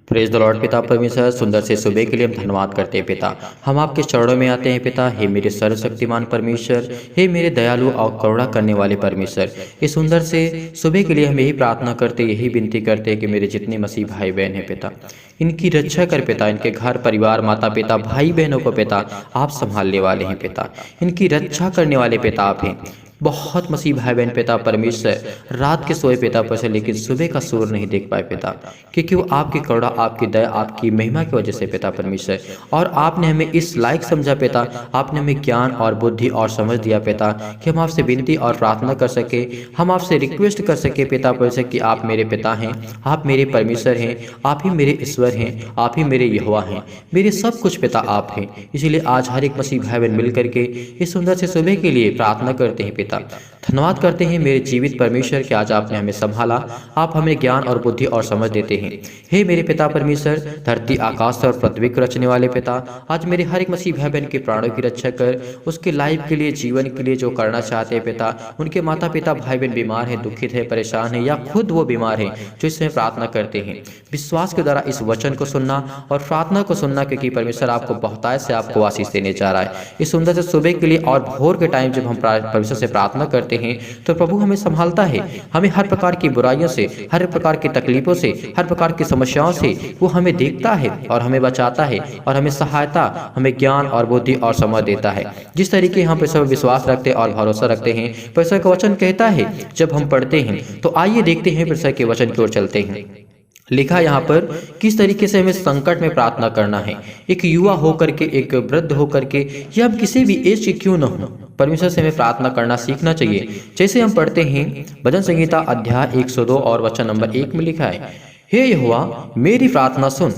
Praise the Lord. पिता परमेश्वर, सुंदर से सुबह के लिए हम धन्यवाद करते हैं पिता। हम आपके चरणों में आते हैं पिता। हे मेरे सर्वशक्तिमान परमेश्वर, हे मेरे दयालु और करुणा करने वाले परमेश्वर, इस सुंदर से सुबह के लिए हम यही प्रार्थना करते, यही विनती करते हैं कि मेरे जितने मसीह भाई बहन हैं पिता, इनकी रक्षा कर पिता। इनके घर परिवार, माता पिता, भाई बहनों को पिता आप संभालने वाले हैं पिता। इनकी रक्षा करने वाले पिता आप हैं। बहुत मसीह भाई बहन पिता परमेश्वर रात के सोए पिता पर से, लेकिन सुबह का सूर नहीं देख पाए पिता, क्योंकि वो आपकी करुणा, आपकी दया, आपकी महिमा की वजह से पिता परमेश्वर। और आपने हमें इस लायक समझा पिता, आपने हमें ज्ञान और बुद्धि और समझ दिया पिता, कि हम आपसे विनती और प्रार्थना कर सके, हम आपसे रिक्वेस्ट कर सके पिता परमेश्वर कि आप मेरे पिता हैं, आप मेरे परमेश्वर हैं, आप ही मेरे ईश्वर हैं, आप ही मेरे यहोवा हैं, मेरे सब कुछ पिता आप हैं। इसीलिए आज हर एक मसीह भाई बहन मिल करके इस सुंदर से सुबह के लिए प्रार्थना करते हैं पिता। धन्यवाद करते हैं मेरे जीवित परमेश्वर कि आज आपने हमें संभाला, आप हमें ज्ञान और बुद्धि और समझ देते हैं। हे मेरे पिता परमेश्वर, धरती आकाश और पृथ्वी को रचने वाले पिता, आज मेरे हर एक मसीह भाई बहन के प्राणों की रक्षा कर, उसके लाइफ के लिए, जीवन के लिए जो करना चाहते हैं पिता, उनके माता पिता भाई बहन बीमार हैं, दुखित है, परेशान है, या खुद वो बीमार है, जो इसमें प्रार्थना करते हैं, विश्वास के द्वारा इस वचन को सुनना और प्रार्थना को सुनना, क्योंकि परमेश्वर आपको बहुतायत से आपको आशीष देने जा रहा है। इस सुंदर से सुबह के लिए और भोर के टाइम जब हम परमेश्वर से प्रार्थना करते हैं तो प्रभु हमें संभालता है, हमें हर प्रकार की बुराइयों से, हर प्रकार की तकलीफों से, हर प्रकार की समस्याओं से वो हमें देखता है और हमें बचाता है और हमें सहायता, हमें ज्ञान और बुद्धि और समझ देता है। जिस तरीके हम परमेश्वर विश्वास रखते और भरोसा रखते हैं, परमेश्वर का वचन कहता है जब हम पढ़ते हैं तो आइए देखते हैं परमेश्वर के वचन की ओर चलते हैं। लिखा यहाँ पर किस तरीके से हमें संकट में प्रार्थना करना है। एक युवा होकर के, एक वृद्ध होकर के, या हम किसी भी एज के क्यों न हो, परमेश्वर से हमें प्रार्थना करना सीखना चाहिए। जैसे हम पढ़ते हैं भजन संहिता अध्याय 102 और वचन नंबर 1 में लिखा है, हे यहोवा मेरी प्रार्थना सुन।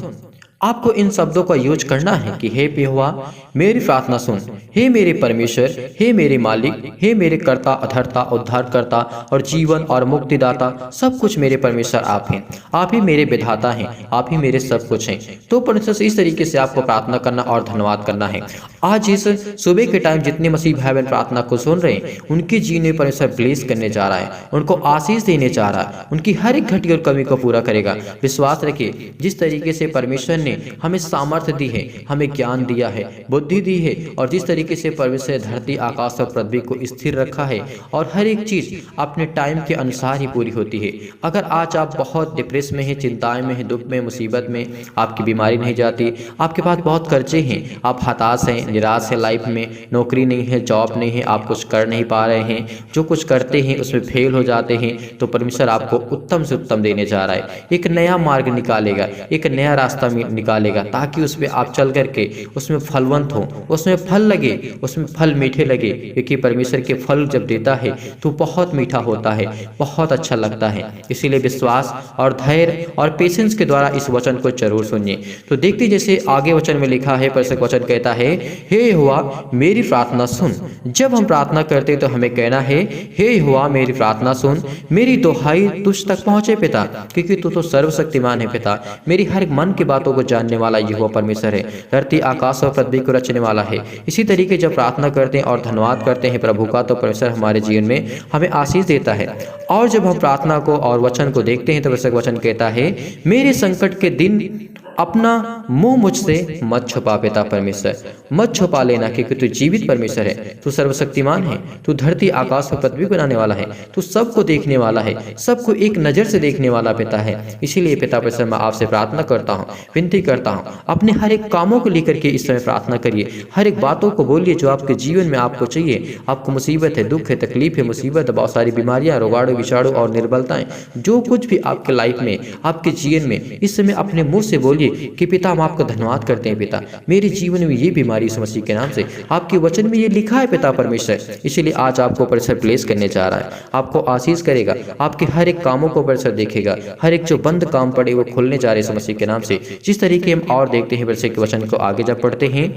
आपको इन शब्दों का यूज करना है कि हे यहोवा मेरी प्रार्थना सुन, हे मेरे परमेश्वर, हे मेरे मालिक, हे मेरे कर्ता, अधर्ता, उद्धारकर्ता और जीवन और मुक्तिदाता, सब कुछ मेरे परमेश्वर आप हैं, आप ही मेरे विधाता हैं, आप ही मेरे सब कुछ हैं। तो परमेश्वर से इस तरीके से आपको प्रार्थना करना और धन्यवाद करना है। आज इस सुबह के टाइम जितने मसीह भाई बहन प्रार्थना को सुन रहे हैं, उनके जीने पर परमेश्वर ब्लेस करने जा रहा है, उनको आशीष देने जा रहा है, उनकी हर एक घटी और कमी को पूरा करेगा। विश्वास रखिए, जिस तरीके से परमेश्वर ने हमें सामर्थ्य दी है, हमें ज्ञान दिया है, बुद्धि दी है, और जिस तरीके से परमेश्वर धरती आकाश और पृथ्वी को स्थिर रखा है, और हर एक चीज अपने टाइम के अनुसार ही पूरी होती है। अगर आज आप बहुत डिप्रेस में हैं, चिंताएं में हैं, दुख में, मुसीबत में, आपकी बीमारी नहीं जाती, आपके पास बहुत कर्जे हैं, आप हताश हैं, निराश है, लाइफ में नौकरी नहीं है, जॉब नहीं है, आप कुछ कर नहीं पा रहे हैं, जो कुछ करते हैं उसमें फेल हो जाते हैं, तो परमेश्वर आपको उत्तम से उत्तम देने जा रहा है। एक नया मार्ग निकालेगा, एक नया रास्ता निकालेगा, ताकि उसमें आप चल करके उसमें फलवंत हो, उसमें फल लगे, उसमें फल मीठे लगे, क्योंकि परमेश्वर के फल जब देता है तो बहुत मीठा होता है, बहुत अच्छा लगता है। इसीलिए विश्वास और धैर्य और पेशेंस के द्वारा इस वचन को जरूर सुनिए। तो देखते जैसे आगे वचन में लिखा है, परमेश्वर वचन कहता है, हे यहोवा मेरी प्रार्थना सुन। जब हम प्रार्थना करते तो हमें कहना है, हे यहोवा मेरी प्रार्थना सुन, मेरी दुहाई तुझ तक पहुंचे पिता, क्योंकि तू तो सर्वशक्तिमान है पिता, मेरी हर मन की बातों को जानने वाला यहोवा परमेश्वर है, धरती आकाश और पृथ्वी को रचने वाला है। इसी तरीके जब प्रार्थना करते हैं और धन्यवाद करते हैं प्रभु का, तो परमेश्वर हमारे जीवन में हमें आशीष देता है। और जब हम प्रार्थना को और वचन को देखते हैं तो परमेश्वर वचन कहता है, मेरे संकट के दिन अपना मुंह मुझसे मत छुपा पिता परमेश्वर, मत छुपा लेना, क्योंकि तू जीवित परमेश्वर है, तू सर्वशक्तिमान है, तू धरती आकाश और पृथ्वी बनाने वाला है, तू सबको देखने वाला है, सबको एक नजर से देखने वाला पिता है। इसीलिए पिता परमेश्वर मैं आपसे प्रार्थना करता हूँ, विनती करता हूँ, अपने हर एक कामों को लेकर के इस समय प्रार्थना करिए, हर एक बातों को बोलिए जो आपके जीवन में आपको चाहिए। आपको मुसीबत है, दुख है, तकलीफ है, मुसीबत, बहुत सारी बीमारियां, रोगाणु, विषाणु और निर्बलताएं, जो कुछ भी आपके लाइफ में, आपके जीवन में, इस समय अपने मुंह से बोलिए कि पिता हम आपका धन्यवाद करते हैं पिता, मेरे जीवन में ये बीमारी इस मसीह के नाम से, आपके वचन में ये लिखा है पिता परमेश्वर। इसीलिए आज आपको परमेश्वर ब्लेस करने जा रहा है, आपको आशीष करेगा, आपके हर एक कामों को परमेश्वर देखेगा, हर एक जो बंद काम पड़े वो खुलने जा रहे हैं मसीह के नाम से। जिस तरीके हम और देखते हैं परमेश्वर के वचन को आगे जब पढ़ते हैं,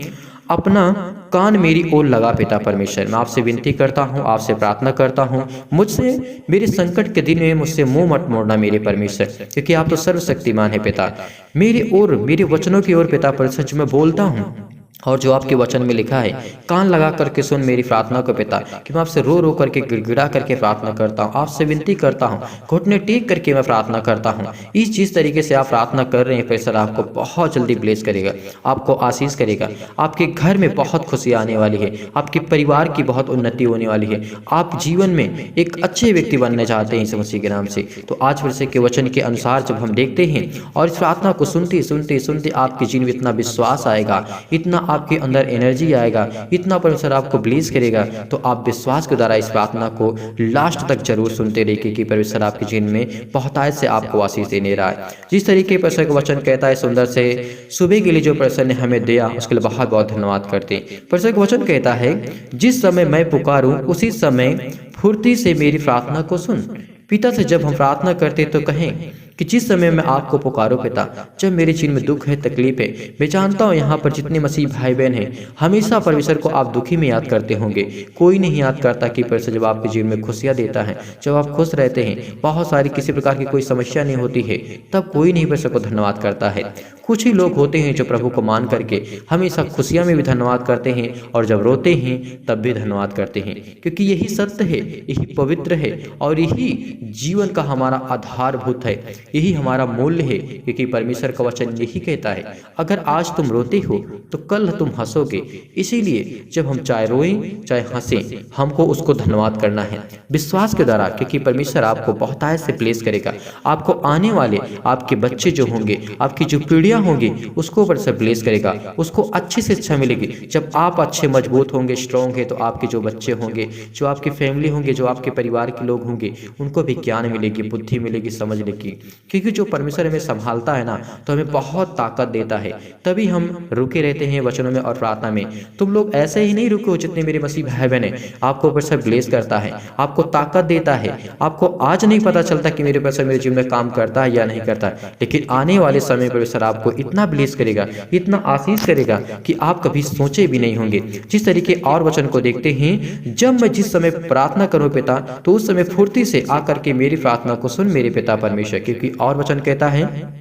अपना कान मेरी ओर लगा पिता परमेश्वर, मैं आपसे विनती करता हूँ, आपसे प्रार्थना करता हूँ, मुझसे मेरे संकट के दिन में मुझसे मुंह मत मोड़ना मेरे परमेश्वर, क्योंकि आप तो सर्वशक्तिमान है पिता। मेरी ओर, मेरे वचनों की ओर पिता परमेश्वर मैं बोलता हूँ, और जो आपके वचन में लिखा है, कान लगा करके सुन मेरी प्रार्थना को पिता, कि मैं आपसे रो रो करके गिड़गिड़ा करके प्रार्थना करता हूँ, आपसे विनती करता हूँ, घुटने टेक करके मैं प्रार्थना करता हूँ। इस जिस तरीके से आप प्रार्थना कर रहे हैं परमेश्वर आपको बहुत जल्दी ब्लेस करेगा, आपको आशीष करेगा। आपके घर में बहुत खुशी आने वाली है, आपके परिवार की बहुत उन्नति होने वाली है। आप जीवन में एक अच्छे व्यक्ति बनना चाहते हैं यीशु मसीह के नाम से। तो आज परमेश्वर के वचन के अनुसार जब हम देखते हैं और इस प्रार्थना को सुनते सुनते सुनते आपके जीवन में इतना विश्वास आएगा, इतना आपके अंदर एनर्जी आएगा, इतना परमेश्वर आपको ब्लेस करेगा, तो आप विश्वास के द्वारा इस प्रार्थना को लास्ट तक जरूर सुनते रहिए कि परमेश्वर आपके जीवन में बहुतायत से आपको आशीष देने रहा है। जिस तरीके परमेश्वर का वचन कहता है सुंदर से सुबह के लिए जो परमेश्वर ने हमें दिया उसके लिए बहुत बहुत धन्यवाद करते हैं। परमेश्वर का वचन कहता है, जिस समय मैं पुकारूं उसी समय फुर्ती से मेरी प्रार्थना को सुन। पिता से जब हम प्रार्थना करते तो कहें कि जिस समय मैं आपको पुकारो पिता, जब मेरे जीवन में दुख है, तकलीफ है। मैं जानता हूँ यहाँ पर जितने मसीह भाई बहन हैं हमेशा परमेश्वर को आप दुखी में याद करते होंगे। कोई नहीं याद करता कि परमेश्वर जब आपके जीवन में खुशियाँ देता है, जब आप खुश रहते हैं, बहुत सारी किसी प्रकार की कोई समस्या नहीं होती है, तब कोई नहीं परमेश्वर को धन्यवाद करता है। कुछ ही लोग होते हैं जो प्रभु को मान करके हमेशा खुशियाँ में भी धन्यवाद करते हैं और जब रोते हैं तब भी धन्यवाद करते हैं, क्योंकि यही सत्य है, यही पवित्र है और यही जीवन का हमारा आधारभूत है, यही हमारा मूल्य है। क्योंकि परमेश्वर का वचन यही कहता है, अगर आज तुम रोते हो तो कल तुम हंसोगे। इसीलिए जब हम चाहे रोएं चाहे हंसें, हमको उसको धन्यवाद करना है विश्वास के द्वारा, क्योंकि परमेश्वर आपको बहुतायत से प्लेस करेगा। आपको आने वाले आपके बच्चे जो होंगे, आपकी जो पीढ़ियां होंगी, उसको परमेश्वर ब्लेस करेगा, उसको अच्छी से अच्छा मिलेगी। जब आप अच्छे मजबूत होंगे, स्ट्रॉन्ग है, तो आपके जो बच्चे होंगे, जो आपकी फैमिली होंगे, जो आपके परिवार के लोग होंगे, उनको भी ज्ञान मिलेगी, बुद्धि मिलेगी, समझ मिलेगी। क्योंकि जो परमेश्वर हमें संभालता है ना, तो हमें बहुत ताकत देता है। तभी हम रुके रहते हैं वचनों में और प्रार्थना में। तुम लोग ऐसे ही नहीं रुके हो जितने मेरे मसीह भाई बहन हैं। आपको परमेश्वर ब्लेस करता है, आपको ताकत देता है। आपको आज नहीं पता चलता कि मेरे परमेश्वर मेरे जीवन में काम करता है या नहीं करता है, लेकिन आने वाले समय परमेश्वर आपको इतना ब्लेस करेगा, इतना आशीष करेगा कि आप कभी सोचे भी नहीं होंगे। जिस तरीके और वचन को देखते हैं, जब मैं जिस समय प्रार्थना करूं पिता, तो उस समय फुर्ती से आकर के मेरी प्रार्थना को सुन मेरे पिता परमेश्वर। क्योंकि और वचन कहता है,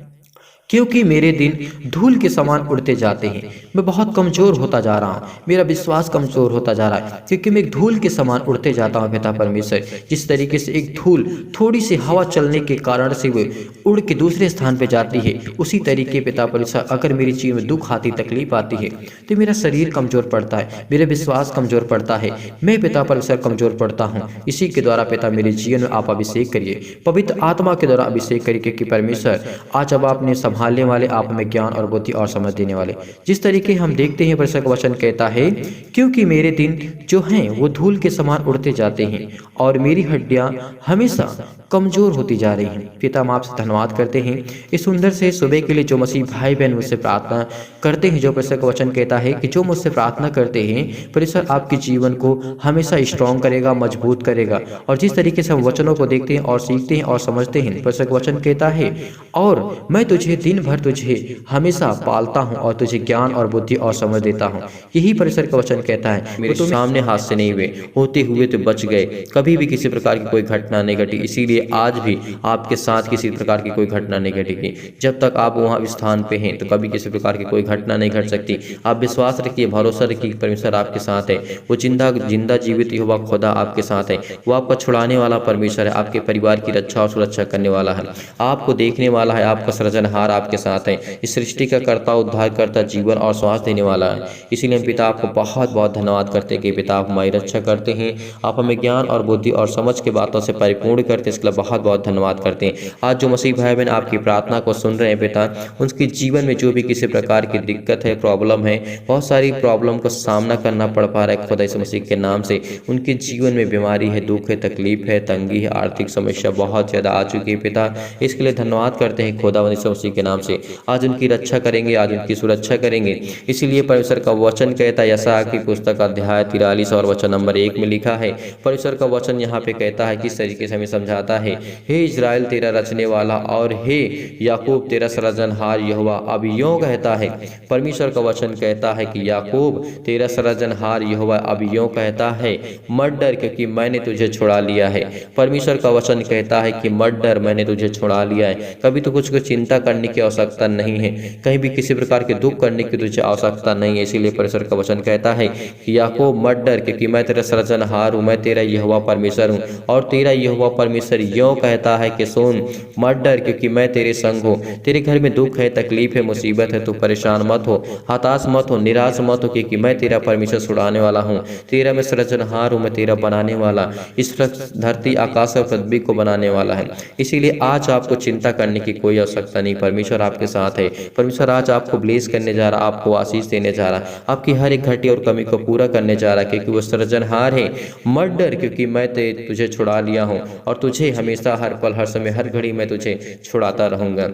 क्योंकि मेरे दिन धूल के समान उड़ते जाते हैं। मैं बहुत कमज़ोर होता जा रहा हूँ, मेरा विश्वास कमज़ोर होता जा रहा है, क्योंकि मैं एक धूल के समान उड़ते जाता हूँ पिता परमेश्वर। जिस तरीके से एक धूल थोड़ी सी हवा चलने के कारण से वो उड़ के दूसरे स्थान पे जाती है, उसी तरीके पिता परमेश्वर अगर मेरी जीवन में दुख आती, तकलीफ आती है, तो मेरा शरीर कमज़ोर पड़ता है, मेरा विश्वास कमज़ोर पड़ता है, मैं पिता परमेश्वर कमज़ोर पड़ता हूँ। इसी के द्वारा पिता मेरे जीवन में आप अभिषेक करिए, पवित्र आत्मा के द्वारा अभिषेक करिए, क्योंकि परमेश्वर आज अब आपने संभालने वाले, आप में ज्ञान और बुद्धि और समझ देने वाले। जिस तरीके हम देखते हैं परमेश्वर का वचन कहता है, क्योंकि मेरे दिन जो हैं वो धूल के समान उड़ते जाते हैं और मेरी हड्डियां हमेशा कमजोर होती जा रही हैं। पिता हम आपसे धन्यवाद करते हैं इस सुंदर से सुबह के लिए। जो मसीह भाई बहन मुझसे प्रार्थना करते हैं, जो परमेश्वर का वचन कहता है कि जो मुझसे प्रार्थना करते हैं परमेश्वर आपके जीवन को हमेशा स्ट्रॉन्ग करेगा, मजबूत करेगा। और जिस तरीके से हम वचनों को देखते हैं और सीखते हैं और समझते हैं, परमेश्वर का वचन कहता है, और मैं तुझे दिन भर तुझे हमेशा पालता हूँ और तुझे ज्ञान और बुद्धि और समझ देता हूँ। यही परमेश्वर का वचन कहता है। मेरे सामने हाथ से नहीं हुए, होते हुए तो बच गए, कभी भी किसी प्रकार की कोई घटना नहीं घटी। इसीलिए आज भी आपके साथ किसी प्रकार की कोई घटना नहीं घटेगी। जब तक आप वहाँ स्थान पे हैं तो कभी किसी प्रकार की कोई घटना नहीं घट सकती। आप विश्वास रखिए, भरोसा रखिए, परमेश्वर आपके साथ है। वो जिंदा जीवित यहोवा खुदा आपके साथ है। वो आपका छुड़ाने वाला परमेश्वर है, आपके परिवार की रक्षा और सुरक्षा करने वाला है, आपको देखने वाला है, आपका सृजनहार आपके साथ है। इस सृष्टि का कर्ता, उद्धार करता, जीवन और स्वास्थ्य देने वाला है। इसीलिए हम पिता आपको बहुत बहुत धन्यवाद करते हैं कि पिता आप हमारी रक्षा करते हैं, आप हमें ज्ञान और बुद्धि और समझ के बातों से परिपूर्ण करते हैं। इसके लिए बहुत बहुत धन्यवाद करते हैं। आज जो मसीह भाई बहन आपकी प्रार्थना को सुन रहे हैं पिता, उनके जीवन में जो भी किसी प्रकार की दिक्कत है, प्रॉब्लम है, बहुत सारी प्रॉब्लम का सामना करना पड़ पा रहा है खुदा यीशु मसीह के नाम से। उनके जीवन में बीमारी है, दुख है, तकलीफ है, तंगी है, आर्थिक समस्या बहुत ज़्यादा आ चुकी है पिता। इसके लिए धन्यवाद करते हैं खुदा यीशु मसीह के नाम से। आज उनकी रक्षा करेंगे, आज उनकी सुरक्षा करेंगे। इसीलिए परमेश्वर का वचन कहता है, यशायाह की पुस्तक अध्याय 43 और वचन नंबर 1 में लिखा है। परमेश्वर का वचन यहाँ पे कहता है, किस तरीके से हमें समझाता है, हे इज़राइल तेरा रचने वाला और हे याकूब तेरा सृजनहार यहोवा अब यूं कहता है। परमेश्वर का वचन कहता है कि याकूब तेरा सृजनहार यहोवा अब यूं कहता है, मत डर क्योंकि मैंने तुझे छुड़ा लिया है। परमेश्वर का वचन कहता है कि मत डर, मैंने तुझे छुड़ा लिया है। कभी तो कुछ को चिंता करने की आवश्यकता नहीं है, कहीं भी किसी प्रकार के दुख करने की तुझे आवश्यकता नहीं है। इसीलिए परमेश्वर का वचन कहता है कि याकूब मत डर क्योंकि मैं तेरा सृजनहार हूँ, मैं तेरा यहोवा परमेश्वर हूँ। और तेरा यहोवा परमेश्वर यूं कहता है कि सुन, मत डर क्योंकि मैं तेरे संग हूँ। तेरे घर में दुख है, तकलीफ है, मुसीबत है, तू परेशान मत हो, हताश मत हो, निराश मत हो, क्योंकि मैं तेरा परमेश्वर छुड़ाने वाला हूँ। तेरा मैं सृजनहार हूँ, मैं तेरा बनाने वाला, इस धरती आकाश और पृथ्वी को बनाने वाला है। इसीलिए आज आपको चिंता करने की कोई आवश्यकता नहीं, परमेश्वर आपके साथ है। परमेश्वर आज आपको ब्लेस करने जा रहा, आपको आशीष देने जा रहा, आपकी हर एक घटी और कमी को पूरा करने जा रहा, क्योंकि वो सृजनहार है। मत डर क्योंकि मैं तुझे छुड़ा लिया हूँ और तुझे हमेशा हर पल हर समय हर घड़ी मैं तुझे छुड़ाता रहूँगा।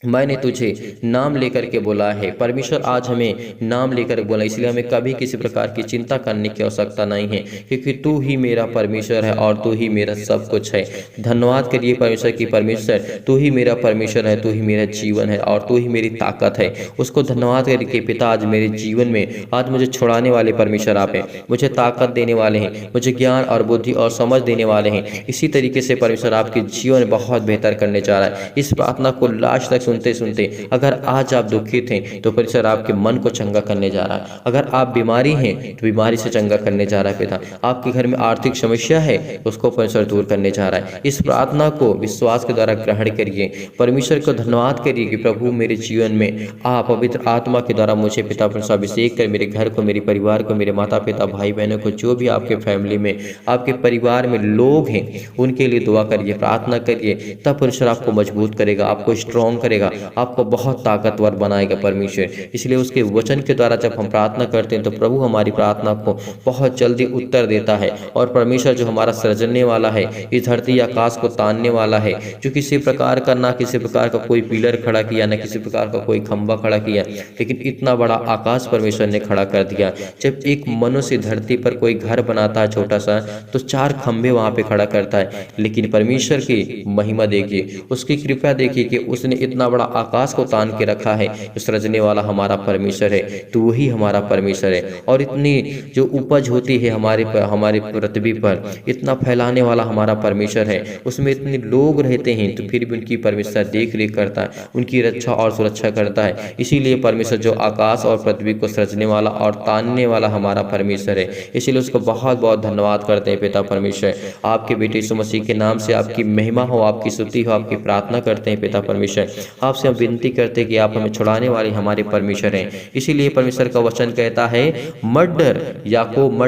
मैंने तुझे नाम लेकर के बोला है। परमेश्वर आज हमें नाम लेकर बोला, इसलिए हमें कभी किसी प्रकार की चिंता करने की आवश्यकता नहीं है, क्योंकि तू ही मेरा परमेश्वर है और तू ही मेरा सब कुछ है। धन्यवाद करिए परमेश्वर की, परमेश्वर तू ही मेरा परमेश्वर है, तू ही मेरा जीवन है और तू ही मेरी ताकत है। उसको धन्यवाद करिए, पिता आज मेरे जीवन में आज मुझे छुड़ाने वाले परमेश्वर आप हैं, मुझे ताकत देने वाले हैं, मुझे ज्ञान और बुद्धि और समझ देने वाले हैं। इसी तरीके से परमेश्वर आपके जीवन बहुत बेहतर करने जा रहा है। इस प्रार्थना को लास्ट तक सुनते सुनते अगर आज आप दुखित हैं तो परमेश्वर आपके मन को चंगा करने जा रहा है। अगर आप बीमारी हैं तो बीमारी से चंगा करने जा रहा है पिता। आपके घर में आर्थिक समस्या है उसको परमेश्वर दूर करने जा रहा है। इस प्रार्थना को विश्वास के द्वारा ग्रहण करिए, परमेश्वर को धन्यवाद करिए कि प्रभु मेरे जीवन में आप पवित्र आत्मा के द्वारा मुझे पिता परमेश्वर अभिषेक कर मेरे घर को, मेरे परिवार को, मेरे माता पिता भाई बहनों को, जो भी आपके फैमिली में आपके परिवार में लोग हैं उनके लिए दुआ करिए, प्रार्थना करिए। तब परमेश्वर आपको मजबूत करेगा, आपको स्ट्रॉन्ग करेगा, आपको बहुत ताकतवर बनाएगा परमेश्वर। इसलिए उसके वचन के द्वारा जब हम प्रार्थना करते हैं तो प्रभु हमारी प्रार्थना को बहुत जल्दी उत्तर देता है। और परमेश्वर जो हमारा सृजने वाला है, इस धरती आकाश को तानने वाला है, जो किसी प्रकार का ना किसी प्रकार का कोई पिलर खड़ा किया, ना किसी प्रकार का कोई खंभा खड़ा किया, लेकिन इतना बड़ा आकाश परमेश्वर ने खड़ा कर दिया। जब एक मनुष्य धरती पर कोई घर बनाता है छोटा सा, तो 4 खंभे वहां पे खड़ा करता है, लेकिन परमेश्वर की महिमा देखिए, उसकी कृपा देखिए कि उसने इतना बड़ा आकाश को तान के रखा है। जो सृजने वाला हमारा परमेश्वर है, तो वही हमारा परमेश्वर है। और इतनी जो उपज होती है हमारे पृथ्वी पर, इतना फैलाने वाला हमारा परमेश्वर है। उसमें इतने लोग रहते हैं तो फिर भी उनकी परमेश्वर देख रेख करता है, उनकी रक्षा और सुरक्षा करता है। इसीलिए परमेश्वर जो आकाश और पृथ्वी को सृजने वाला और तानने वाला हमारा परमेश्वर है, इसीलिए उसको बहुत बहुत धन्यवाद करते हैं पिता परमेश्वर। आपके बेटे यीशु मसीह के नाम से आपकी महिमा हो, आपकी स्तुति हो, आपकी प्रार्थना करते हैं पिता परमेश्वर। आपसे हम विनती करते हैं कि आप हमें छुड़ाने वाले हमारे परमेश्वर हैं। इसीलिए परमेश्वर का वचन कहता है, मत डर याकूब,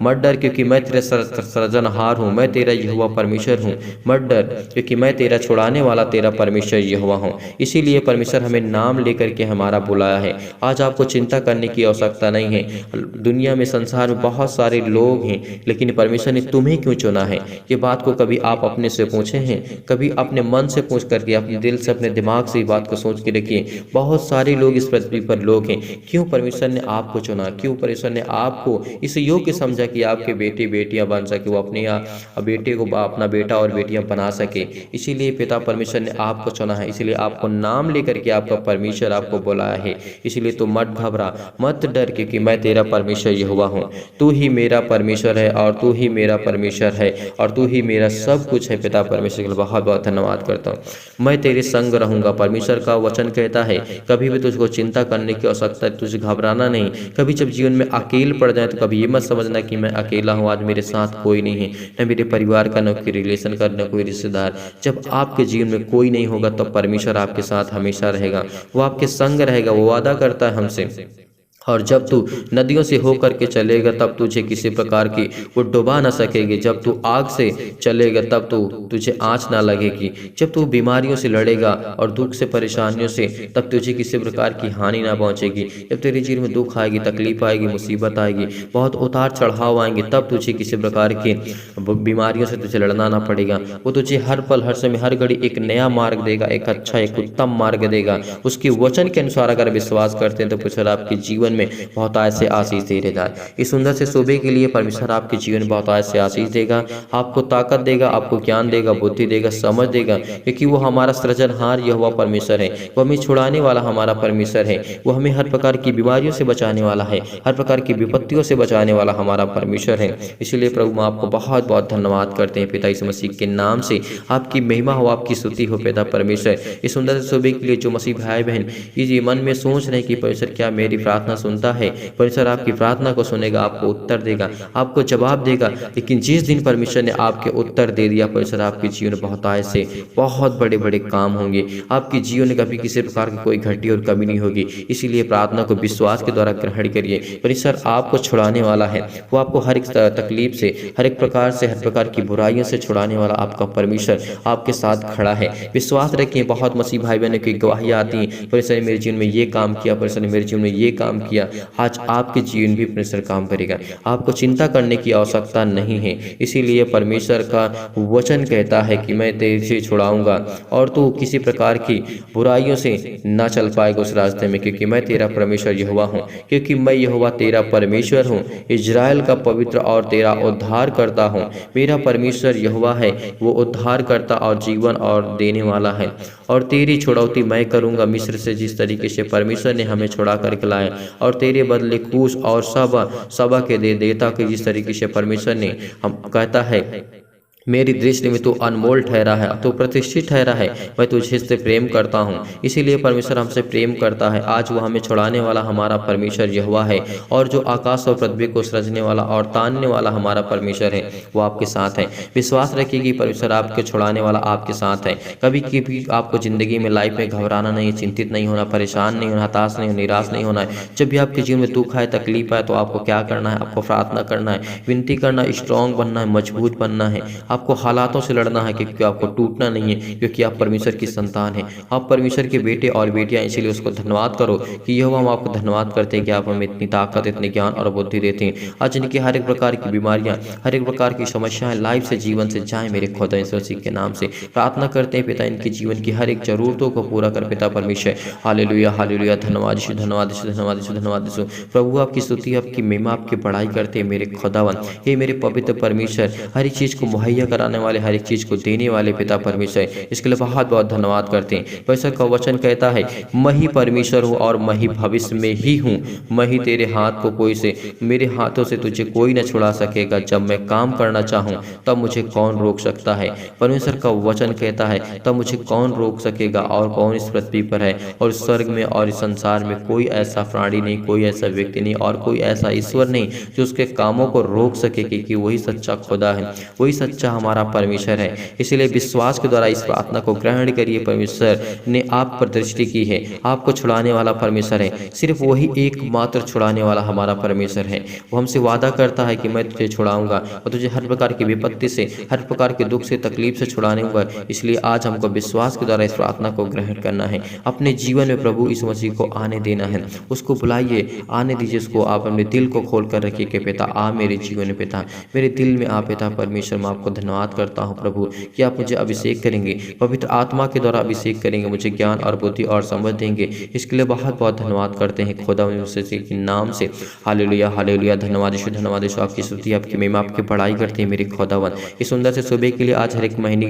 मत डर क्योंकि मैं तेरा सृजनहार हूँ, मैं तेरा यहोवा परमेश्वर हूँ। मत डर क्योंकि मैं तेरा छुड़ाने वाला तेरा परमेश्वर यहोवा हूँ। इसीलिए परमेश्वर हमें नाम लेकर के हमारा बुलाया है। आज आपको चिंता करने की आवश्यकता नहीं है। दुनिया में, संसार में बहुत सारे लोग हैं, लेकिन परमेश्वर ने तुम्हें क्यों चुना है? ये बात को कभी आप अपने से पूछे हैं? कभी अपने मन से पूछ करके, अपने दिल से, अपने दिमाग से बात को सोच के रखिए। बहुत सारे लोग इस पृथ्वी पर लोग हैं, क्यों परमेश्वर ने आपको चुना? क्यों परमेश्वर ने आपको इस योग्य समझा कि आपके बेटे बेटियां बन सके, वो अपने बेटे को अपना बेटा और बेटियां बना सके? इसीलिए पिता परमेश्वर ने आपको चुना है, इसीलिए आपको नाम लेकर के आपका परमेश्वर आपको बुलाया है। इसीलिए तो मत घबरा, मत डर, क्योंकि मैं तेरा परमेश्वर यहोवा हूँ। तू ही मेरा परमेश्वर है और तू ही मेरा परमेश्वर है और तू ही मेरा सब कुछ है। पिता परमेश्वर के लिए बहुत बहुत धन्यवाद करता हूँ। मैं तेरे संग रहूंगा। परमेश्वर का वचन कहता है, कभी भी तुझको चिंता करने की आवश्यकता है, तुझे घबराना नहीं। कभी जब जीवन में अकेले पड़ जाए तो कभी ये मत समझना कि मैं अकेला हूँ, आज मेरे साथ कोई नहीं है, न मेरे परिवार का, न कोई रिलेशन का, न कोई रिश्तेदार। जब आपके जीवन में कोई नहीं होगा तो परमेश्वर आपके साथ हमेशा रहेगा, वो आपके संग रहेगा, वो वादा करता है हमसे। और जब तू नदियों से होकर के चलेगा तब तुझे किसी प्रकार की वो डुबा ना सकेगी। जब तू आग से चलेगा तब तुझे आँच ना लगेगी। जब तू बीमारियों से लड़ेगा और दुख से, परेशानियों से, तब तुझे किसी प्रकार की हानि ना पहुंचेगी। जब तेरे जीवन में दुख आएगी, तकलीफ आएगी, मुसीबत आएगी, बहुत उतार चढ़ाव आएंगे, तब तुझे किसी प्रकार की बीमारियों से तुझे लड़ना ना पड़ेगा। वो तुझे हर पल, हर समय, हर घड़ी एक नया मार्ग देगा, एक अच्छा, एक उत्तम मार्ग देगा। उसके वचन के अनुसार अगर विश्वास करते हैं तो परमेश्वर आपके जीवन में बहुत ऐसे आशीष दे रहेगा। इस सुंदर से सुबह के लिए परमेश्वर आपके जीवन में बहुत ऐसे आशीष देगा, आपको ताकत देगा, आपको ज्ञान देगा, बुद्धि देगा, समझ देगा, क्योंकि वो हमारा सृजनहार यहोवा परमेश्वर है। वो हमें छुड़ाने वाला हमारा परमेश्वर है। वो हमें हर प्रकार की बीमारियों से बचाने वाला है, हर प्रकार की विपत्तियों से बचाने वाला हमारा परमेश्वर है। इसलिए प्रभु हम आपको बहुत बहुत धन्यवाद करते हैं पिता यीशु मसीह के नाम से। आपकी महिमा हो, आपकी स्तुति हो पिता परमेश्वर। इस सुंदर से सुबह के लिए जो मसीह भाई बहन ये मन में सोच रहे हैं कि परमेश्वर क्या मेरी प्रार्थना सुनता है, परमेश्वर आपकी प्रार्थना को सुनेगा, आपको उत्तर देगा, आपको जवाब देगा। लेकिन जिस दिन परमेश्वर ने आपके उत्तर दे दिया, परमेश्वर आपके जीवन में बहुत ऐसे बहुत बड़े बड़े काम होंगे। आपके जीवन में कभी किसी प्रकार की कोई घटी और कमी नहीं होगी। इसीलिए प्रार्थना को विश्वास के द्वारा ग्रहण करिए। परमेश्वर आपको छुड़ाने वाला है। वो आपको हर एक तकलीफ से, हर एक प्रकार से, हर प्रकार की बुराइयों से छुड़ाने वाला आपका परमेश्वर आपके साथ खड़ा है। विश्वास रखिए। बहुत मसीह भाई बहनों की गवाहियाँ आती हैं, परमेश्वर ने मेरे जीवन में ये काम किया, परमेश्वर ने मेरे जीवन में ये काम किया। आज आपके जीवन भी परमेश्वर काम करेगा। आपको चिंता करने की आवश्यकता नहीं है। इसीलिए परमेश्वर का वचन कहता है कि मैं तेरे से छुड़ाऊंगा और तू किसी प्रकार की बुराइयों से न चल पाएगा उस रास्ते में, क्योंकि मैं तेरा परमेश्वर यहोवा हूँ, क्योंकि मैं यहोवा तेरा परमेश्वर हूँ, इजराइल का पवित्र और तेरा उद्धार करता हूँ। मेरा परमेश्वर यहोवा है, वो उद्धार करता और जीवन और देने वाला है। और तेरी छुड़ौती मैं करूँगा मिस्र से, जिस तरीके से परमेश्वर ने हमें छुड़ा करके लाया, और तेरे बदले कूश और सबा के दे देता कि जिस तरीके से परमेश्वर ने हम कहता है मेरी दृष्टि में तू अनमोल ठहरा है, तू प्रतिष्ठित ठहरा है, मैं तुझे से प्रेम करता हूँ। इसीलिए परमेश्वर हमसे प्रेम करता है। आज वो हमें छुड़ाने वाला हमारा परमेश्वर यहोवा है, और जो आकाश और पृथ्वी को सृजने वाला और तानने वाला हमारा परमेश्वर है, वो आपके साथ है। विश्वास रखिए कि परमेश्वर आपके छुड़ाने वाला आपके साथ है। कभी भी आपको जिंदगी में, लाइफ में घबराना नहीं, चिंतित नहीं होना, परेशान नहीं होना, हताश नहीं होना, निराश नहीं होना है। जब भी आपके जीवन में दुख आए, तकलीफ आए, तो आपको क्या करना है? आपको प्रार्थना करना है, विनती करना, स्ट्रांग बनना है, मजबूत बनना है। आपको हालातों से लड़ना है, क्योंकि आपको टूटना नहीं है, क्योंकि आप परमेश्वर की संतान हैं, आप परमेश्वर के बेटे और बेटियां। इसीलिए उसको धन्यवाद करो कि यहोवा हम आपको धन्यवाद करते हैं कि आप हमें इतनी ताकत, इतने ज्ञान और बुद्धि देते हैं। आज इनकी हर एक प्रकार की बीमारियां, हर एक प्रकार की समस्याएं लाइफ से, जीवन से जाए मेरे खुदा यीशु मसीह के नाम से प्रार्थना करते हैं। पिता इनके जीवन की हर एक जरूरतों को पूरा कर पिता परमेश्वर। Hallelujah hallelujah. धन्यवाद यीशु, धन्यवाद यीशु, धन्यवाद यीशु, धन्यवाद यीशु। प्रभु आपकी स्तुति, आपकी महिमा, आपकी बड़ाई करते हैं मेरे खुदावन। हे मेरे पवित्र परमेश्वर, हर एक चीज को मुहैया कराने वाले, हर एक चीज को देने वाले पिता परमेश्वर, इसके लिए बहुत बहुत धन्यवाद करते हैं। परमेश्वर का वचन कहता है मैं ही परमेश्वर हूँ और मैं ही भविष्य में ही हूँ। मैं ही तेरे हाथ को कोई से, मेरे हाथों से तुझे कोई न छुड़ा सकेगा। जब मैं काम करना चाहूँ तब मुझे कौन रोक सकता है? परमेश्वर का वचन कहता है तब मुझे कौन रोक सकेगा? और कौन इस पृथ्वी पर है और स्वर्ग में और इस संसार में कोई ऐसा प्राणी नहीं, कोई ऐसा व्यक्ति नहीं और कोई ऐसा ईश्वर नहीं जो उसके कामों को रोक सके, क्योंकि वही सच्चा खुदा है, वही सच्चा हमारा परमेश्वर है। इसलिए विश्वास के द्वारा इस प्रार्थना को ग्रहण करिए। परमेश्वर ने आप पर दृष्टि की है, आपको छुड़ाने वाला परमेश्वर है। सिर्फ वही एकमात्र छुड़ाने वाला हमारा परमेश्वर है। वो हमसे वादा करता है कि मैं तुझे छुड़ाऊंगा और तुझे हर प्रकार की विपत्ति से, हर प्रकार के दुख से, तकलीफ से छुड़ाऊंगा। इसलिए आज हमको विश्वास के द्वारा इस प्रार्थना को ग्रहण करना है। अपने जीवन में प्रभु यीशु मसीह को आने देना है, उसको बुलाइए, आने दीजिए उसको। आप अपने दिल को खोल कर रखिए कि पिता आ मेरे जीवन में, पिता मेरे दिल में आ पिता परमेश्वर। मैं आपको धन्यवाद करता हूँ प्रभु कि आप मुझे अभिषेक करेंगे, पवित्र आत्मा के द्वारा अभिषेक करेंगे, मुझे ज्ञान और बुद्धि और समझ देंगे। इसके लिए बहुत बहुत धन्यवाद करते हैं खुदा मसीह के नाम से। Hallelujah hallelujah. धन्यवाद यीशु, धन्यवाद यीशु। आपकी स्तुति, आपकी महिमा, आपकी बड़ाई करते हैं मेरे खुदावन। इस सुंदर से सुबह के लिए आज हर एक महीने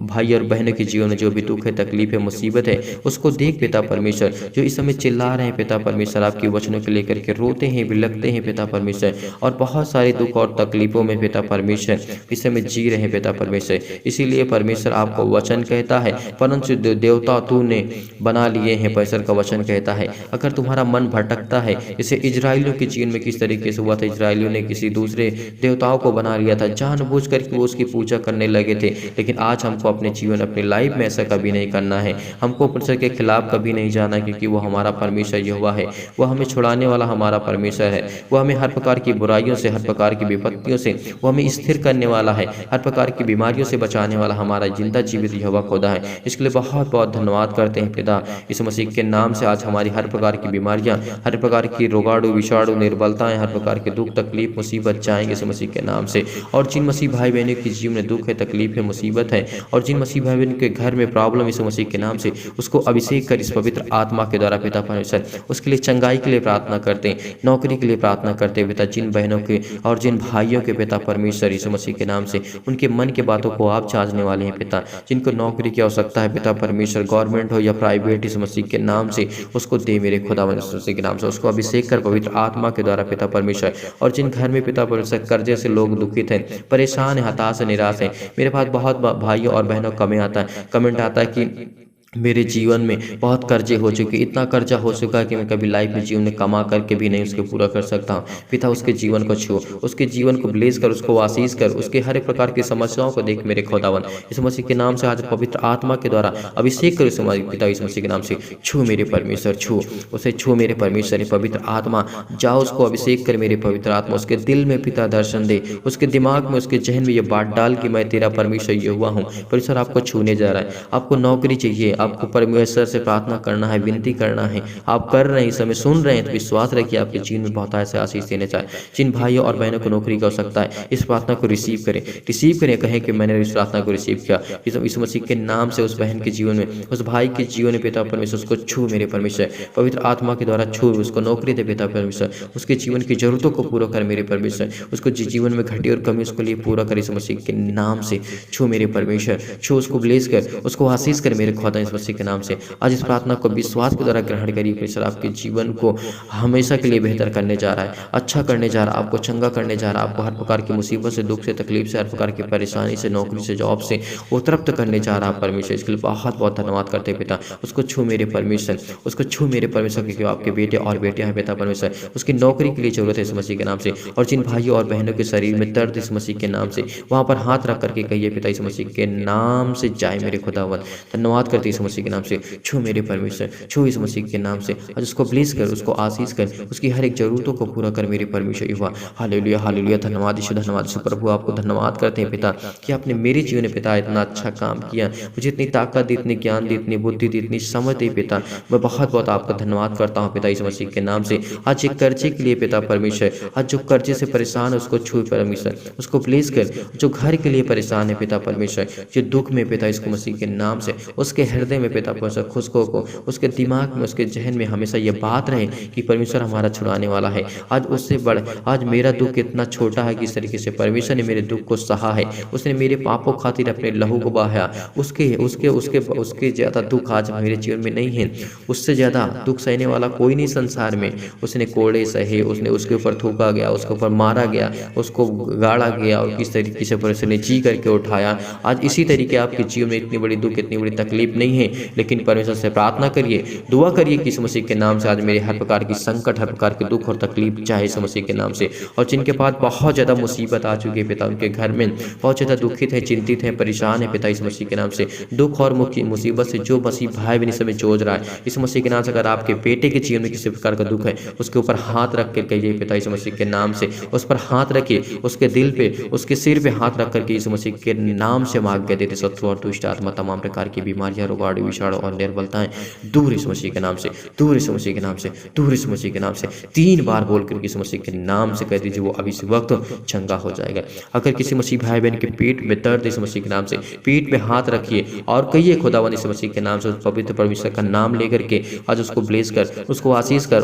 भाई और बहनों के जीवन में जो भी दुख है, तकलीफ है, मुसीबत है, उसको देख पिता परमेश्वर। जो इस समय चिल्ला रहे हैं पिता परमेश्वर, आपके वचनों को लेकर के रोते हैं, बिलखते हैं पिता परमेश्वर, और बहुत सारे दुख और तकलीफों में पिता परमेश्वर इस समय जी रहे हैं पिता परमेश्वर। इसीलिए परमेश्वर आपको वचन कहता है, परंतु देवता तूने बना लिए हैं। परमेश्वर का वचन कहता है अगर तुम्हारा मन भटकता है, जैसे इजराइलियों के जीवन में किस तरीके से हुआ था, इजराइलियों ने किसी दूसरे देवताओं को बना लिया था, जानबूझ कर वो उसकी पूजा करने लगे थे। लेकिन आज हमको अपने जीवन, अपनी लाइफ में ऐसा कभी नहीं करना है। हमको परमेश्वर के खिलाफ कभी नहीं जाना, क्योंकि वो हमारा परमेश्वर यहोवा है। वो हमें छुड़ाने वाला हमारा परमेश्वर है। वो हमें हर प्रकार की बुराइयों से, हर प्रकार की विपत्तियों से वो हमें स्थिर करने वाला है। हर प्रकार की बीमारियों से बचाने वाला हमारा जिंदा जीवित यहोवा खुदा है। इसके लिए बहुत बहुत धन्यवाद करते हैं पिता। यीशु मसीह के नाम से आज हमारी हर प्रकार की बीमारियां, हर प्रकार की रोगाणु विषाणु निर्बलताएं, हर प्रकार के दुख तकलीफ मुसीबत जाएंगे यीशु मसीह के नाम से। और जिन मसीह भाई बहनों के जीवन में दुख है, तकलीफ है, मुसीबत है, और जिन मसीह भाई बहनों के घर में प्रॉब्लम यीशु मसीह के नाम से, उसको अभिषेक कर इस पवित्र आत्मा के द्वारा पिता परमेश्वर। उसके लिए चंगाई के लिए प्रार्थना करते हैं, नौकरी के लिए प्रार्थना करते हैं पिता। जिन बहनों के और जिन भाइयों के पिता परमेश्वर यीशु मसीह के नाम से, उनके मन के बातों को आप जांचने वाले हैं पिता। जिनको नौकरी की आवश्यकता है पिता परमेश्वर, गवर्नमेंट हो या प्राइवेट, यीशु मसीह के नाम से उसको दे मेरे खुदावंद यीशु मसीह के नाम से। उसको अभिषेक कर पवित्र आत्मा के द्वारा पिता परमेश्वर। और जिन घर में पिता परमेश्वर कर्जे से लोग दुखित हैं, परेशान है, हताश है, निराश है, मेरे पास बहुत भाइयों और बहनों कमेंट आता है कि मेरे जीवन में बहुत कर्जे हो चुके, इतना कर्जा हो चुका है कि मैं कभी लाइफ में जीवन में कमा करके भी नहीं उसको पूरा कर सकता हूँ। पिता उसके जीवन को छू, उसके जीवन को ब्लेस कर, उसको आशीष कर, उसके हर एक प्रकार की समस्याओं को देख मेरे खुदावन यीशु मसीह के नाम से। आज पवित्र आत्मा के द्वारा अभिषेक कर उसे पिता यीशु मसीह के नाम से। छू मेरे परमेश्वर, छू उसे, छू मेरे परमेश्वर। पवित्र आत्मा जाओ, उसको अभिषेक कर मेरे पवित्र आत्मा। उसके दिल में पिता दर्शन दे, उसके दिमाग में, उसके जहन में ये बात डाल कि मैं तेरा परमेश्वर ये हुआ हूँ। परमेश्वर आपको छूने जा रहा है। आपको नौकरी चाहिए, आपको परमेश्वर से प्रार्थना करना है, विनती करना है, आप कर रहे हैं, इस समय सुन रहे हैं, तो विश्वास रखिए आपके जीवन में बहुत ऐसे आशीष देने चाहे। जिन भाइयों और बहनों को नौकरी की आवश्यकता है, इस प्रार्थना को रिसीव करें, कहें कि मैंने इस प्रार्थना को रिसीव किया। इस मसीह के नाम से उस बहन के जीवन में, उस भाई के जीवन में पिता परमेश्वर उसको छू मेरे परमेश्वर। पवित्र आत्मा के द्वारा छू, उसको नौकरी दे पिता परमेश्वर। उसके जीवन की जरूरतों को पूरा कर मेरे परमेश्वर। उसको जीवन में घटी और कमी उसके लिए पूरा कर इस मसीह के नाम से। छू मेरे परमेश्वर, छू, उसको ब्लेस कर, उसको आशीष कर मेरे खुदा इस मसीह के नाम से। आज इस प्रार्थना को विश्वास के द्वारा ग्रहण करिए। परमेश्वर आपके जीवन को हमेशा के लिए बेहतर करने जा रहा है, अच्छा करने जा रहा है, आपको चंगा करने जा रहा है, आपको हर प्रकार की मुसीबत से, दुख से, तकलीफ से, हर प्रकार की परेशानी से, नौकरी से, जॉब से उत्तरप्त करने जा रहा है परमेश्वर। इसके लिए बहुत बहुत धन्यवाद करते हैं पिता। उसको छू मेरे परमेश्वर, उसको छू मेरे परमेश्वर, क्योंकि आपके बेटे और बेटियां हैं पिता परमेश्वर। उसकी नौकरी के लिए जरूरत है इस मसीह के नाम से। और जिन भाइयों और बहनों के शरीर में दर्द इस मसीह के नाम से, वहां पर हाथ रख करके कहिए पिता इस मसीह के नाम से जाए मेरे खुदावंद। धन्यवाद करते इस मसीह के नाम से। छू मेरे परमेश्वर, छू इस मसीह के नाम से। आज उसको ब्लेस कर, उसको आशीष कर, उसकी हर एक जरूरतों को पूरा कर मेरे परमेश्वर युवा। Hallelujah, hallelujah. धन्यवाद यीशु, धन्यवाद यीशु। प्रभु आपको धन्यवाद करते हैं पिता कि आपने मेरे जीवन में पिता इतना अच्छा काम किया, मुझे इतनी ताकत दी, इतनी ज्ञान दी, इतनी बुद्धि दी, इतनी समझ दी पिता। मैं बहुत बहुत आपका धन्यवाद करता हूँ पिता इस मसीह के नाम से। आज एक कर्जे के लिए पिता परमेश्वर, आज जो कर्जे से परेशान है उसको छू परमेश्वर, उसको ब्लेस कर। जो घर के लिए परेशान है पिता परमेश्वर, जो दुख में पिता इसको मसीह के नाम से, उसके हृदय में पिता परमेश्वर खुशको को, उसके दिमाग में, उसके जहन में हमेशा ये बात रहे कि परमेश्वर हमारा छुड़ाने वाला है। आज उससे बढ़, आज मेरा दुख इतना छोटा है कि इस तरीके से परमेश्वर ने मेरे दुख को सहा है। उसने मेरे पापों खातिर अपने लहू को बहाया। उसके उसके उसके उसके ज़्यादा दुख आज मेरे जीवन में नहीं है। उससे ज़्यादा दुख सहने वाला कोई नहीं संसार में। उसने कोड़े सहे, उसने उसके ऊपर थूका गया, उसके ऊपर मारा गया, उसको गाड़ा गया, और किस तरीके से परमेश्वर ने जी करके उठाया। आज इसी तरीके आपके जीवन में इतनी बड़ी दुख, इतनी बड़ी तकलीफ नहीं है, लेकिन परमेश्वर से प्रार्थना करिए, दुआ करिए कि यीशु मसीह के नाम से आज मेरे हर प्रकार की संकट, हर प्रकार के दुख और तकलीफ चाहे यीशु मसीह के नाम से। और जिनके पास बहुत ज़्यादा मुसीबत आ चुकी है पिता, उनके घर में बहुत ज़्यादा दुखित है, चिंतित है, परेशान है पिता इस मसीह के नाम से। दुख और मुसीबत से जो मसीह भाई बहन समय जूझ रहा है, इस मसीह के नाम से अगर आपके बेटे के जीवन में किसी प्रकार का दुख है, उसके ऊपर हाथ रख कर कहिए पिता इस मसीह के नाम से। उस पर हाथ रखिए, उसके दिल पे, उसके सिर पे हाथ रख करके इस मसीह के नाम से मांग के देते। शत्रु और दुष्ट आत्मा, तमाम प्रकार की बीमारियां, रोगाणु विषाणु और निर्बलताएं दूर इस मसीह के नाम से, दूर इस मसीह के नाम से, दूर इस मसीह के नाम से। 3 बार बोल करके इस मसीह के नाम से कह दीजिए, वो अभी इस वक्त चंगा हो जाएगा। अगर किसी मसीह भाई बहन के पेट में दर्द, इस मसीह के नाम से पेट में हाथ रखिए और कहिए खुदावंद इस मसीह के नाम से, पवित्र परमेश्वर का नाम लेकर के आज उसको ब्लेस कर, उसको आशीष कर,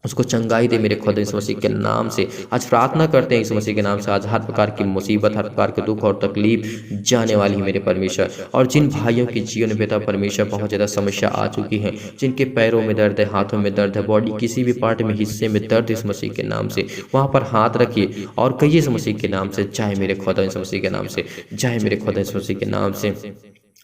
उसको चंगाई दे मेरे खुदा इस मसीह के नाम से। आज प्रार्थना करते हैं इस मसीह के नाम से। आज हर प्रकार की मुसीबत, हर प्रकार के दुख और तकलीफ जाने वाली है मेरे परमेश्वर। और जिन भाइयों के जीवन में पिता परमेश्वर बहुत ज़्यादा समस्या आ चुकी है, जिनके पैरों में दर्द है, हाथों में दर्द है, बॉडी किसी भी पार्ट में, हिस्से में दर्द, इस मसीह के नाम से वहाँ पर हाथ रखिए और कहिए इस मसीह के नाम से, चाहे मेरे खुदा इस मसीह के नाम से, चाहे मेरे खुदा इस मसीह के नाम से।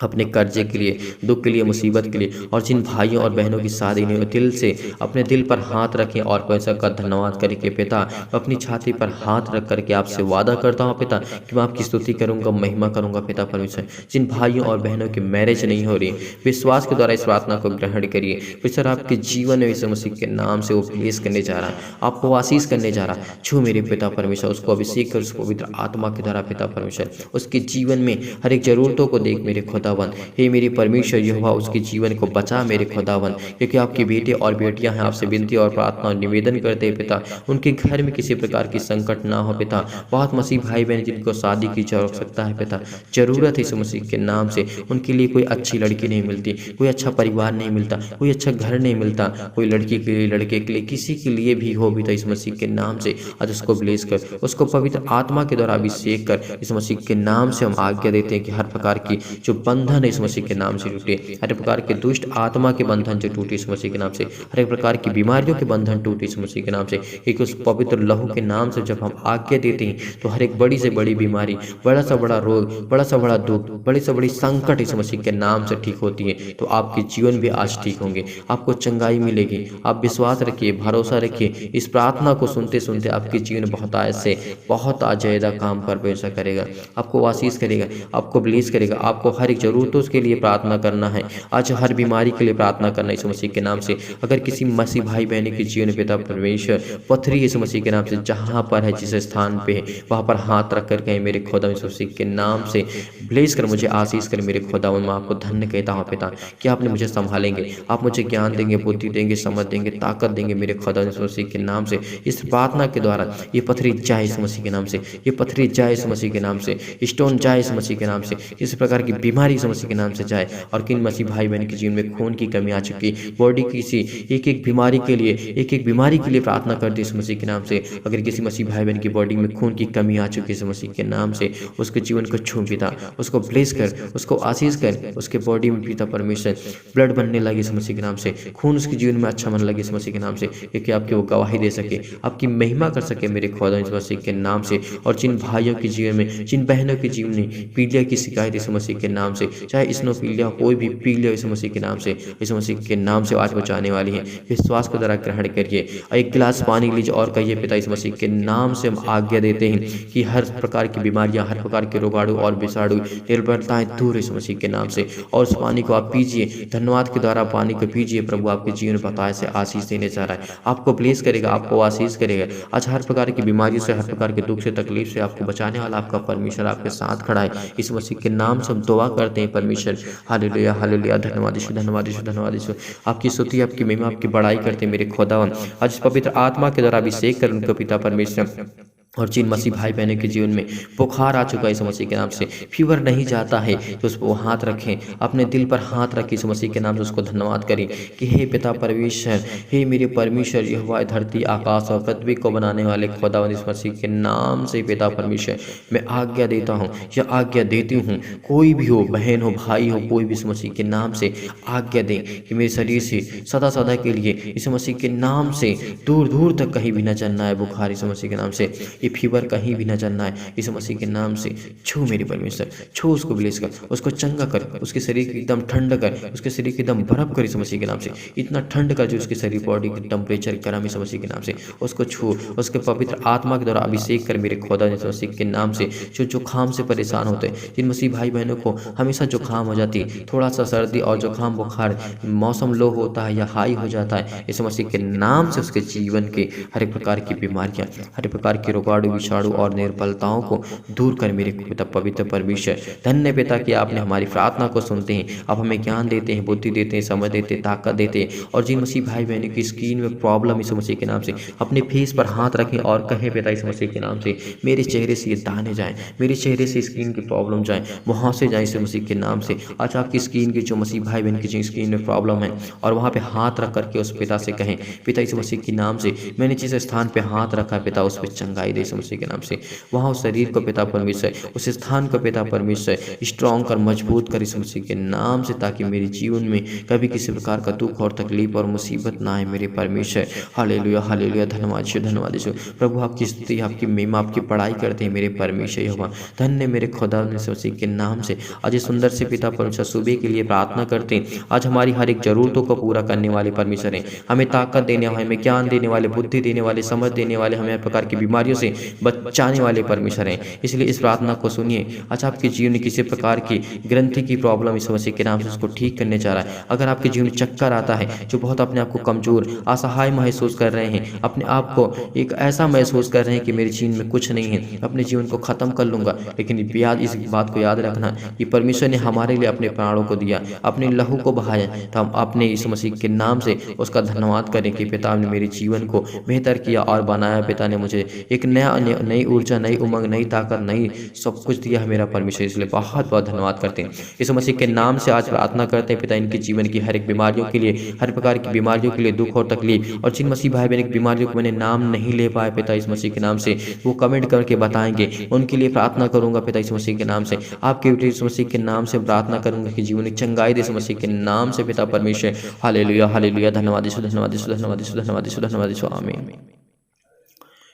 अपने कर्जे के लिए, दुख के लिए, मुसीबत के लिए, और जिन भाइयों और बहनों की शादी नहीं हुई, दिल से अपने दिल पर हाथ रखें और पैसा का धन्यवाद करें कि पिता, मैं अपनी छाती पर हाथ रख करके आपसे वादा करता हूँ पिता कि मैं आपकी स्तुति करूँगा, महिमा करूँगा पिता परमेश्वर। जिन भाइयों और बहनों की मैरिज नहीं हो रही, विश्वास के द्वारा इस प्रार्थना को ग्रहण करिए। परमेश्वर आपके जीवन में यीशु मसीह के नाम से वो प्लेस करने जा रहा है, आपको आशीष करने जा रहा है। छू मेरे पिता परमेश्वर, उसको अभिषेक कर, उसको पवित्र आत्मा के द्वारा पिता परमेश्वर, उसके जीवन में हर एक जरूरतों को देख मेरे खुदावन। हे मेरे परमेश्वर यहोवा, उसके जीवन को बचा मेरे खुदावन, क्योंकि आपके बेटे और बेटियां हैं। आपसे विनती और प्रार्थना और निवेदन करते हैं पिता, उनके घर में किसी प्रकार की संकट ना हो पिता। बहुत मसीह भाई बहन जिनको शादी की आवश्यकता है पिता, जरूरत है यीशु मसीह के नाम से, उनके लिए कोई अच्छी लड़की नहीं मिलती, कोई अच्छा परिवार नहीं मिलता, कोई अच्छा घर नहीं मिलता, कोई लड़की के लिए, लड़के के लिए, किसी के लिए भी हो पिता यीशु मसीह के नाम से आज उसको ब्लेस कर, उसको पवित्र आत्मा के द्वारा अभिषेक कर। यीशु मसीह के नाम से हम आज्ञा देते हैं कि हर प्रकार की जो बंधन है इस मसीह के नाम से टूटे, हर प्रकार के दुष्ट आत्मा के बंधन जो टूटे इस मसीह के नाम से, हर एक प्रकार की बीमारियों के बंधन टूटे इस मसीह के नाम से। एक उस पवित्र लहू के नाम से जब हम आज्ञा देते हैं तो हर एक बड़ी से बड़ी बीमारी, बड़ा सा बड़ा रोग, बड़ा सा बड़ा दुख, बड़ी से बड़ी संकट इस मसीह के नाम से ठीक होती है। तो आपके जीवन भी आज ठीक होंगे, आपको चंगाई मिलेगी। आप विश्वास रखिए, भरोसा रखिए, इस प्रार्थना को सुनते सुनते आपके जीवन बहुत आज से बहुत ज्यादा काम कर पैसा करेगा, आपको आशीष करेगा, आपको ब्लेस करेगा। आपको हर एक जरूरतों के लिए प्रार्थना करना है, आज हर बीमारी के लिए प्रार्थना करना है यीशु मसीह के नाम से। अगर किसी मसीह भाई बहन के जीवन में पिता परमेश्वर पथरी यीशु मसीह के नाम से जहाँ पर है, जिस स्थान पे है, वहाँ पर हाथ रख कर कहें मेरे खुदा यीशु मसीह के नाम से ब्लेस कर, मुझे आशीष कर मेरे खुदा। मैं आपको धन्य कहता हूँ पिता कि आपने मुझे संभालेंगे, आप मुझे ज्ञान देंगे, बुद्धि देंगे, समझ देंगे, ताकत देंगे मेरे खुदा यीशु मसीह के नाम से। इस प्रार्थना के द्वारा ये पथरी जाए यीशु मसीह के नाम से, ये पथरी जाए यीशु मसीह के नाम से, स्टोन जाए यीशु मसीह के नाम से, इस प्रकार की बीमारी यीशु मसीह के नाम से जाए। और किन मसीह भाई बहन के जीवन में खून की कमी आ चुकी, बॉडी की किसी एक एक बीमारी के लिए, एक एक बीमारी के लिए प्रार्थना कर दी यीशु मसीह के नाम से। अगर किसी मसीह भाई बहन की बॉडी में खून की कमी आ चुकी है यीशु मसीह के नाम से, उसके जीवन को छू पिता, उसको ब्लेस कर, उसको आशीष कर, उसके बॉडी में पिता परमेश्वर ब्लड बनने लगे यीशु मसीह के नाम से, खून उसके जीवन में अच्छा मन लगे यीशु मसीह के नाम से, क्योंकि आपकी वो गवाही दे सके, आपकी महिमा कर सके मेरे खुदा यीशु मसीह के नाम से। और जिन भाइयों के जीवन में, जिन बहनों के जीवन में पीलिया की शिकायत यीशु मसीह के नाम से, चाहे स्नोफीलिया कोई भी पीलिया यीशु मसीह के नाम से, यीशु मसीह के नाम से आज बचाने वाली है। विश्वास को द्वारा ग्रहण करिए, एक गिलास पानी लीजिए और कहिए पिता यीशु मसीह के नाम से हम आज्ञा देते हैं कि हर प्रकार की बीमारियां, हर प्रकार के रोगाणु और विषाणु, निर्बलताएं दूर यीशु मसीह के नाम से। और उस पानी को आप पीजिए, धन्यवाद के द्वारा पानी को पीजिए। प्रभु आपके जीवन बताए से आशीष देने जा रहा है, आपको ब्लेस करेगा, आपको आशीष करेगा। आज हर प्रकार की बीमारियों से, हर प्रकार के दुख से, तकलीफ से आपको बचाने वाला आपका परमेश्वर आपके साथ खड़ा है। इस मसीह के नाम से हम दुआ करते हैं परमेश्वर। हालेलुया हालेलुया, धन्यवाद यीशु, धन्यवाद यीशु, धन्यवाद यीशु। आपकी स्तुति, आपकी महिमा, आपकी बड़ाई करते हैं मेरे खुदावन। आज पवित्र आत्मा के द्वारा अभिषेक कर उनको पिता परमेश्वर। और जिन मसीह भाई बहनों के जीवन में बुखार आ चुका है यीशु मसीह के नाम से, फीवर नहीं जाता है, तो उस पर वो हाथ रखें, अपने दिल पर हाथ रखें यीशु मसीह के नाम से, उसको धन्यवाद करें कि हे पिता परमेश्वर, हे मेरे परमेश्वर यहोवा, धरती आकाश और पृथ्वी को बनाने वाले खुदावंद यीशु मसीह के नाम से पिता परमेश्वर मैं आज्ञा देता हूँ या आज्ञा देती हूँ, कोई भी हो, बहन हो, भाई हो, कोई भी यीशु मसीह के नाम से आज्ञा दें कि मेरे शरीर से सदा सदा के लिए यीशु मसीह के नाम से दूर दूर तक कहीं भी न चलना है बुखार यीशु मसीह के नाम से, ये फीवर कहीं भी न चलना है यीशु मसीह के नाम से। छू मेरे परमेश्वर, छू उसको ब्लेस कर, उसको चंगा कर, उसके शरीर की एकदम ठंड कर, उसके शरीर की एकदम बर्फ कर यीशु मसीह के नाम से, इतना ठंड कर जो उसके शरीर बॉडी की टेम्परेचर गर्म यीशु मसीह के नाम से, उसको छू, उसके पवित्र आत्मा के द्वारा अभिषेक कर मेरे खुदा यीशु मसीह के नाम से। जो जुकाम से परेशान होते हैं, जिन मसीह भाई बहनों को हमेशा जुकाम हो जाती है, थोड़ा सा सर्दी और जुकाम बुखार, मौसम लो होता है या हाई हो जाता है, यीशु मसीह के नाम से उसके जीवन के हर एक प्रकार की बीमारियां, हर एक प्रकार के रोगाणु, विषाणु और निर्बलताओं को दूर कर मेरे पिता पवित्र परमेश्वर। धन्य पिता कि आपने हमारी प्रार्थना को सुनते हैं, आप हमें ज्ञान देते हैं, बुद्धि देते हैं, समझ देते हैं, ताकत देते हैं। और जिन मसीह भाई बहनों की स्किन में प्रॉब्लम यीशु मसीह के नाम से, अपने फेस पर हाथ रखें और कहें पिता यीशु मसीह के नाम से मेरे चेहरे से ये दाने जाएं, मेरे चेहरे से स्किन की प्रॉब्लम जाएं, वहाँ से जाए यीशु मसीह के नाम से। आज आपकी स्किन की जो मसीह भाई बहन की जो स्किन में प्रॉब्लम है, और वहाँ पे हाथ रख करके उस पिता से कहें पिता यीशु मसीह के नाम से मैंने जिस स्थान पे हाथ रखा है पिता उस पर चंगाई दे यीशु मसीह के नाम से। वहाँ उस शरीर को पिता परमेश्वर, उस स्थान को पिता परमेश्वर स्ट्रॉन्ग कर मजबूत कर यीशु मसीह के नाम से, ताकि मेरे जीवन में कभी किसी प्रकार का दुख और तकलीफ और मुसीबत ना आए मेरे परमेश्वर। हालेलुया हालेलुया, धन्यवाद यीशु, धन्यवाद यीशु। प्रभु आपकी स्तुति, आपकी महिमा, आपकी बड़ाई करते हैं मेरे परमेश्वर यहोवा। धन्य मेरे खुदा यीशु मसीह के नाम से। आज इस सुंदर से पिता परमेश्वर सुबह के लिए प्रार्थना करते हैं। आज हमारी हर एक जरूरतों को पूरा करने वाले परमेश्वर हैं। हमें ताकत देने वाले, हमें ज्ञान देने वाले, बुद्धि देने वाले, समझ देने वाले, हमें हर प्रकार की बीमारियों से बचाने वाले परमेश्वर हैं। इसलिए इस प्रार्थना को सुनिए। आज आपके जीवन में किसी प्रकार की ग्रंथि की प्रॉब्लम यीशु मसीह के नाम से उसको ठीक करने जा रहा है। अगर आपके जीवन में चक्कर आता है, जो बहुत अपने आप को कमजोर, असहाय महसूस कर रहे हैं, अपने आप को एक ऐसा महसूस कर रहे हैं कि मेरे जीवन में कुछ नहीं है, अपने जीवन को खत्म कर लूंगा, लेकिन इस बात को याद रखना कि परमेश्वर ने हमारे लिए अपने प्राणों को दिया, अपने लहू को बहाया, तो हम अपने यीशु मसीह के नाम से उसका धन्यवाद करें कि पिता ने मेरे जीवन को बेहतर किया और बनाया। पिता ने मुझे एक नई ऊर्जा, नई उमंग, नई ताकत, नई सब कुछ दिया है मेरा परमेश्वर। इसलिए बहुत बहुत धन्यवाद करते हैं। यीशु मसीह के नाम से आज प्रार्थना करते हैं पिता, इनके जीवन की हर एक बीमारियों के लिए, हर प्रकार की बीमारियों के लिए, दुख और तकलीफ, और जिन मसीह भाई बहन की बीमारियों को मैंने नाम नहीं ले पाए पिता इस मसीह के नाम से, वो कमेंट करके बताएंगे, उनके लिए प्रार्थना करूंगा पिता इस मसीह के नाम से। आपके बेटे इस मसीह के नाम से प्रार्थना करूंगा कि जीवन की चंगाई दे इस मसीह के नाम से पिता परमेश्वर। हालेलुया हालेलुया, धन्यवाद यीशु, धन्यवाद यीशु, धन्यवाद यीशु, धन्यवाद यीशु, धन्यवाद यीशु, आमीन।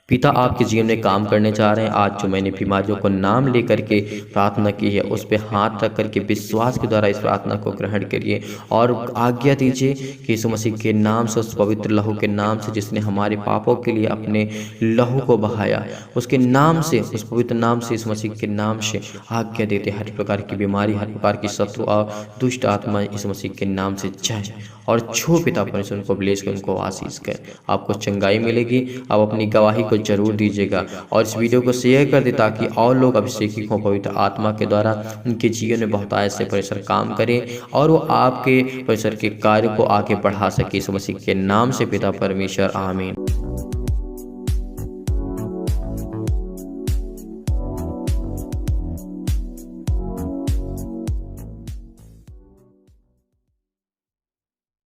पिता आपके जीवन में काम करने जा रहे हैं। आज जो मैंने बीमारियों को नाम लेकर के प्रार्थना की है, उस पर हाथ रख करके विश्वास के द्वारा इस प्रार्थना को ग्रहण करिए और आज्ञा दीजिए कि यीशु मसीह के नाम से, उस पवित्र लहू के नाम से, जिसने हमारे पापों के लिए अपने लहू को बहाया, उसके नाम से, उस पवित्र नाम से, यीशु मसीह के नाम से आज्ञा देते हर प्रकार की बीमारी, हर प्रकार की शत्रु और दुष्ट आत्मा यीशु मसीह के नाम से जाए और छो पिता परमेश्वर उनको ब्लेस कर, उनको आशीष कर, आपको चंगाई मिलेगी। आप अपनी गवाही को जरूर दीजिएगा और इस वीडियो को शेयर कर दे, ताकि और लोग अभिषेकी हों पवित्र आत्मा के द्वारा, उनके जीवन में बहुत ऐसे परमेश्वर काम करें और वो आपके परमेश्वर के कार्य को आगे बढ़ा सके। यीशु मसीह के नाम से पिता परमेश्वर, आमीन।